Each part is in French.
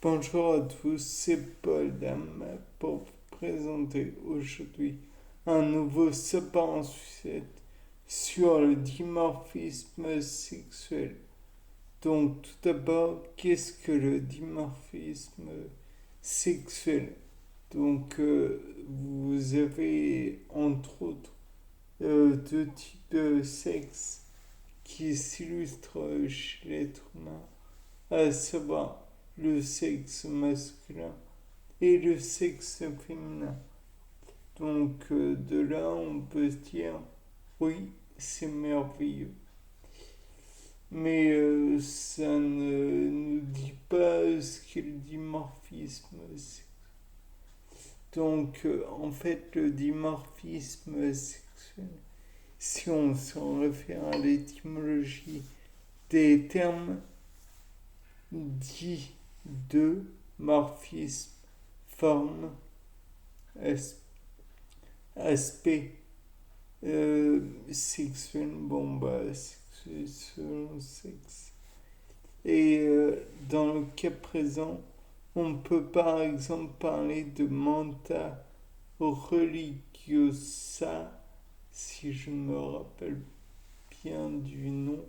Bonjour à tous, c'est Paul Dam pour vous présenter aujourd'hui un nouveau sapin en sucette sur le dimorphisme sexuel. Donc tout d'abord, qu'est-ce que le dimorphisme sexuel? Vous avez entre autres deux types de sexe qui s'illustrent chez l'être humain, à savoir le sexe masculin et le sexe féminin. De là, on peut se dire, oui, c'est merveilleux. Mais ça ne nous dit pas ce qu'est le dimorphisme. En fait, le dimorphisme sexuel, si on s'en réfère à l'étymologie des termes dits de morphisme, forme, aspect sexuel, bon bah, c'est selon sexe. Et dans le cas présent, on peut par exemple parler de manta religiosa, si je me rappelle bien du nom.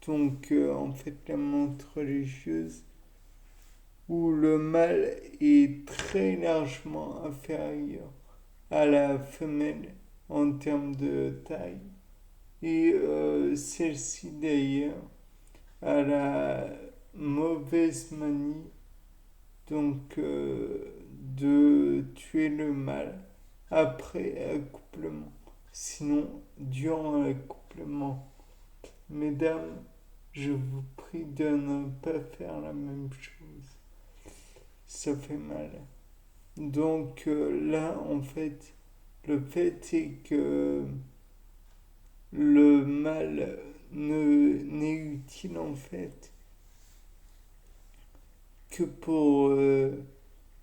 En fait, la menthe religieuse, où le mâle est très largement inférieur à la femelle en termes de taille. Et celle-ci d'ailleurs a la mauvaise manie de tuer le mâle après accouplement. Sinon, durant l'accouplement, mesdames, je vous prie de ne pas faire la même chose. Ça fait mal. Là, en fait, le fait est que le mâle n'est utile en fait que pour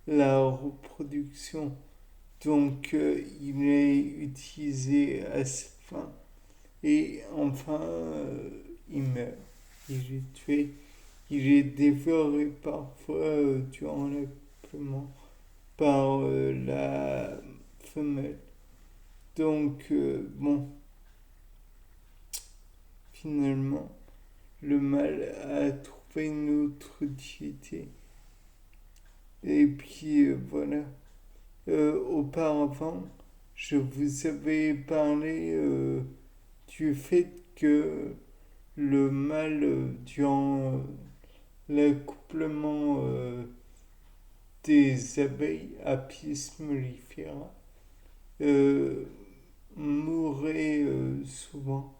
la reproduction. Il est utilisé à cette fin. Et enfin, il meurt. Il est tué. Il est dévoré parfois durant l'accouplement par la femelle. Bon, finalement, le mâle a trouvé une autre utilité. Et puis voilà. Auparavant, je vous avais parlé du fait que le mâle, durant l'accouplement des abeilles Apis mellifera, euh, mourait souvent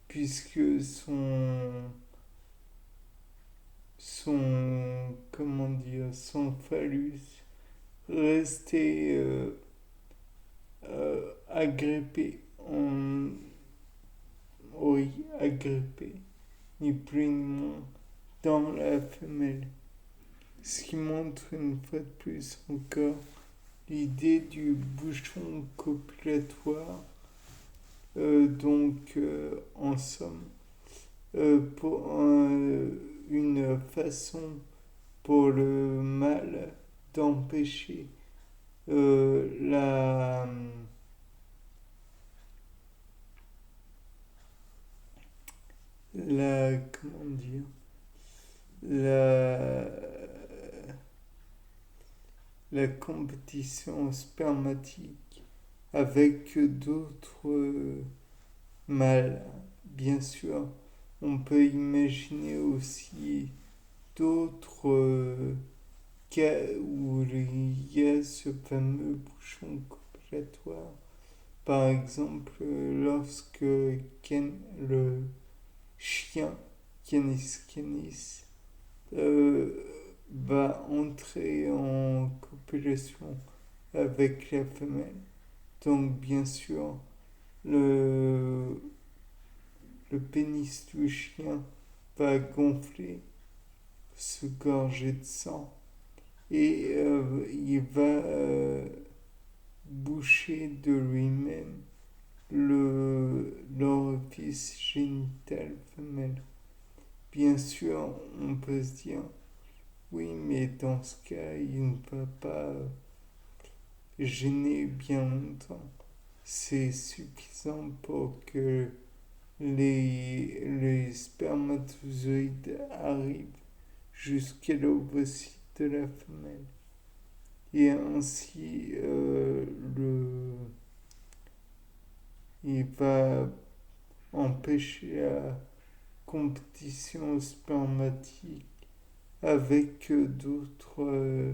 puisque son phallus restait agrippé oui, agrippé, ni plus ni moins, dans la femelle. Ce qui montre une fois de plus encore l'idée du bouchon copulatoire. En somme, pour une façon pour le mâle d'empêcher comment dire, la, la compétition spermatique avec d'autres mâles. Bien sûr, on peut imaginer aussi d'autres cas où il y a ce fameux bouchon copulatoire. Par exemple, lorsque le chien Canis canis euh, va entrer en copulation avec la femelle. Bien sûr, le, le pénis du chien va gonfler, se gorger de sang et il va boucher de lui-même l'orifice génital femelle. Bien sûr, on peut se dire, oui, mais dans ce cas, il ne va pas gêner bien longtemps. C'est suffisant pour que les spermatozoïdes arrivent jusqu'à l'ovocyte de la femelle. Et ainsi, il va empêcher la compétition spermatique avec d'autres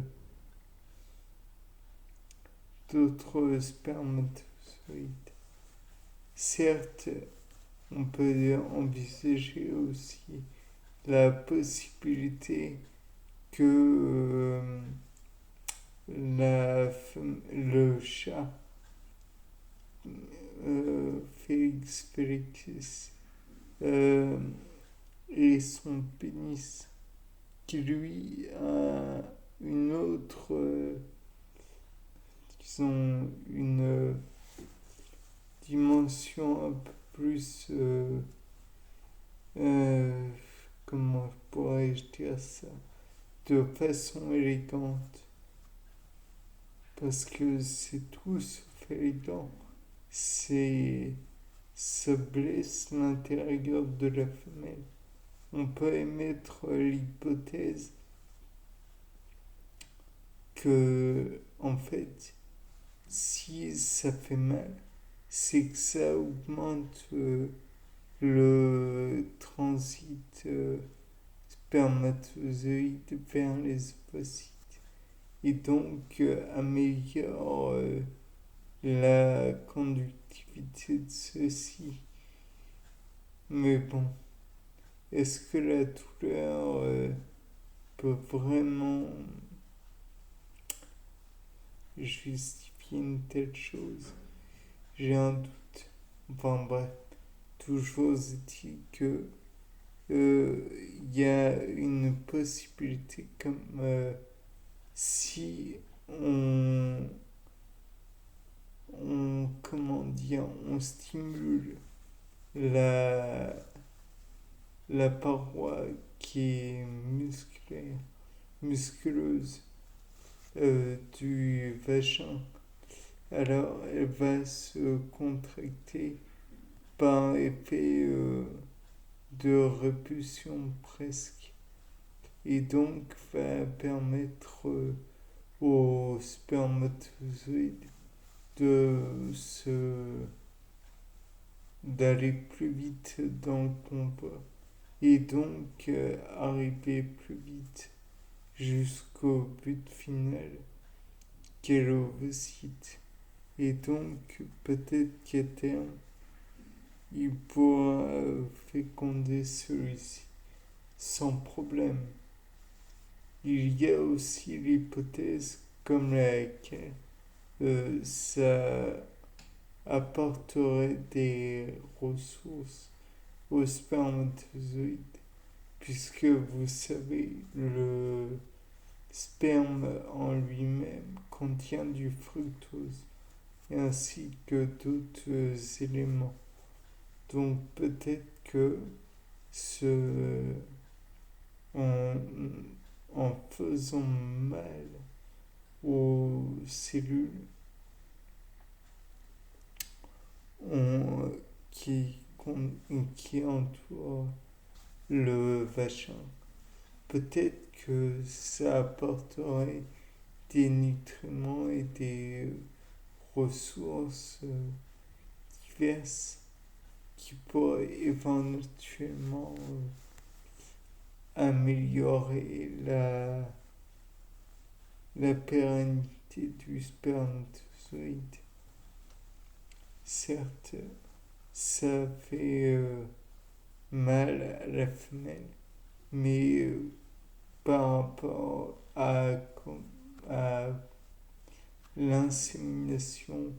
spermatozoïdes. Certes, on peut envisager aussi la possibilité que le chat Félix Félix et son pénis qui lui a une autre disons une dimension un peu plus comment pourrais-je dire ça de façon élégante parce que c'est tout sauf élégant c'est ça blesse l'intérieur de la femelle. On peut émettre l'hypothèse que, en fait, si ça fait mal, c'est que ça augmente le transit spermatozoïde vers les ovocytes et donc améliore la conductivité de ceux-ci. Mais bon, est-ce que la douleur peut vraiment justifier une telle chose? J'ai un doute. Enfin bref, toujours est-il que y a une possibilité comme si comment dire, on stimule la, la paroi qui est musculeuse du vagin, alors elle va se contracter par effet de répulsion presque et donc va permettre aux spermatozoïdes de d'aller plus vite dans le convoi et donc arriver plus vite jusqu'au but final qu'est l'ovocyte. Et donc peut-être qu'à terme, il pourra féconder celui-ci sans problème. Il y a aussi l'hypothèse comme laquelle ça apporterait des ressources aux spermatozoïdes, puisque vous savez, le sperme en lui-même contient du fructose, ainsi que d'autres éléments. Donc peut-être que en, en faisant mal aux cellules qui, qui entourent le vagin, peut-être que ça apporterait des nutriments et des ressources diverses qui pourraient éventuellement améliorer la pérennité du spermatozoïde. Certes, ça fait mal à la femelle, mais par rapport à l'insémination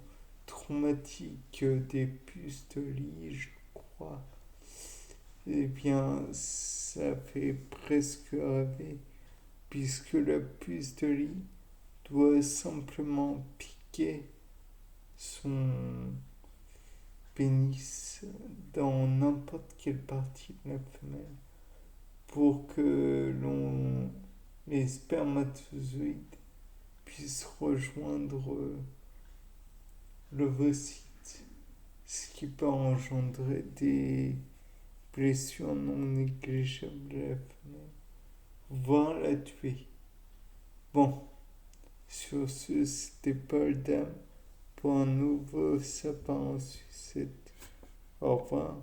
traumatique des puces de lit, je crois, eh bien, ça fait presque rêver, puisque la puce de lit doit simplement piquer son pénis dans n'importe quelle partie de la femelle pour que l'on les spermatozoïdes puissent rejoindre l'ovocyte, ce qui peut engendrer des blessures non négligeables à la femelle, voire la tuer. Bon, sur ce, c'était Paul Dame pour un nouveau sapin en sucette. Au revoir.